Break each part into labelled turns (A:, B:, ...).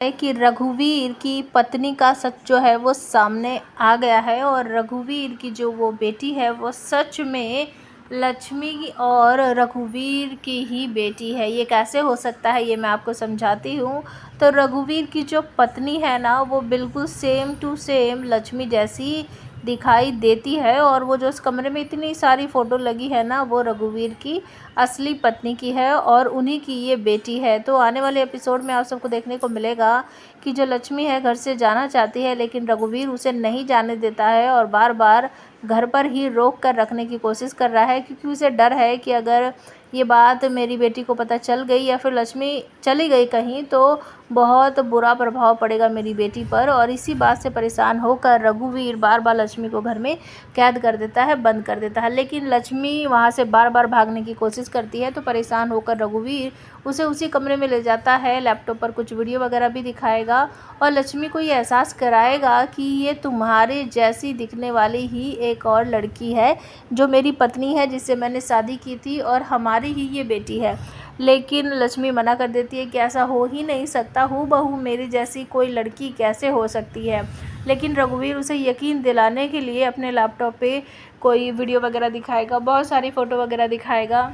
A: है कि रघुवीर की पत्नी का सच जो है वो सामने आ गया है और रघुवीर की जो वो बेटी है वो सच में लक्ष्मी और रघुवीर की ही बेटी है। ये कैसे हो सकता है ये मैं आपको समझाती हूँ। तो रघुवीर की जो पत्नी है ना वो बिल्कुल सेम टू सेम लक्ष्मी जैसी दिखाई देती है और वो जो उस कमरे में इतनी सारी फ़ोटो लगी है ना वो रघुवीर की असली पत्नी की है और उन्हीं की ये बेटी है। तो आने वाले एपिसोड में आप सबको देखने को मिलेगा कि जो लक्ष्मी है घर से जाना चाहती है लेकिन रघुवीर उसे नहीं जाने देता है और बार बार घर पर ही रोक कर रखने की कोशिश कर रहा है क्योंकि उसे डर है कि अगर ये बात मेरी बेटी को पता चल गई या फिर लक्ष्मी चली गई कहीं तो बहुत बुरा प्रभाव पड़ेगा मेरी बेटी पर। और इसी बात से परेशान होकर रघुवीर बार बार लक्ष्मी को घर में कैद कर देता है, बंद कर देता है। लेकिन लक्ष्मी वहाँ से बार बार भागने की कोशिश करती है तो परेशान होकर रघुवीर उसे उसी कमरे में ले जाता है। लैपटॉप पर कुछ वीडियो वगैरह भी दिखाएगा और लक्ष्मी को ये एहसास कराएगा कि ये तुम्हारे जैसी दिखने वाली ही एक और लड़की है जो मेरी पत्नी है जिससे मैंने शादी की थी और हमारी ही ये बेटी है। लेकिन लक्ष्मी मना कर देती है कि ऐसा हो ही नहीं सकता, हूबहू मेरी जैसी कोई लड़की कैसे हो सकती है। लेकिन रघुवीर उसे यकीन दिलाने के लिए अपने लैपटॉप पे कोई वीडियो वगैरह दिखाएगा, बहुत सारी फ़ोटो वगैरह दिखाएगा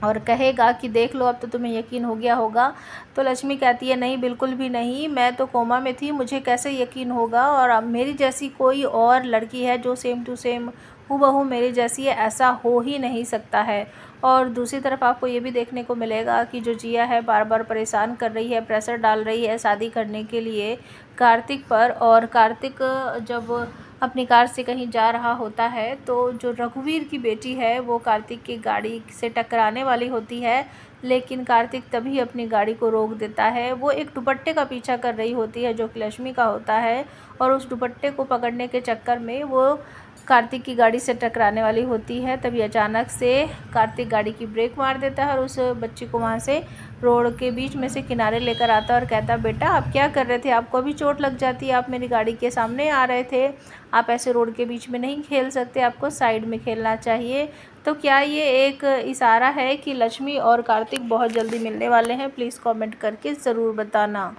A: और कहेगा कि देख लो अब तो तुम्हें यकीन हो गया होगा। तो लक्ष्मी कहती है नहीं, बिल्कुल भी नहीं, मैं तो कोमा में थी, मुझे कैसे यकीन होगा और अब मेरी जैसी कोई और लड़की है जो सेम टू सेम हूबहू मेरी जैसी है, ऐसा हो ही नहीं सकता है। और दूसरी तरफ आपको ये भी देखने को मिलेगा कि जो जिया है बार बार परेशान कर रही है, प्रेशर डाल रही है शादी करने के लिए कार्तिक पर। और कार्तिक जब अपनी कार से कहीं जा रहा होता है तो जो रघुवीर की बेटी है वो कार्तिक की गाड़ी से टकराने वाली होती है लेकिन कार्तिक तभी अपनी गाड़ी को रोक देता है। वो एक दुपट्टे का पीछा कर रही होती है जो कि लक्ष्मी का होता है और उस दुपट्टे को पकड़ने के चक्कर में वो कार्तिक की गाड़ी से टकराने वाली होती है। तभी अचानक से कार्तिक गाड़ी की ब्रेक मार देता है और उस बच्ची को वहाँ से रोड के बीच में से किनारे लेकर आता है और कहता बेटा आप क्या कर रहे थे, आपको भी चोट लग जाती है, आप मेरी गाड़ी के सामने आ रहे थे, आप ऐसे रोड के बीच में नहीं खेल सकते, आपको साइड में खेलना चाहिए। तो क्या ये एक इशारा है कि लक्ष्मी और कार्तिक बहुत जल्दी मिलने वाले हैं? प्लीज़ कमेंट करके ज़रूर बताना।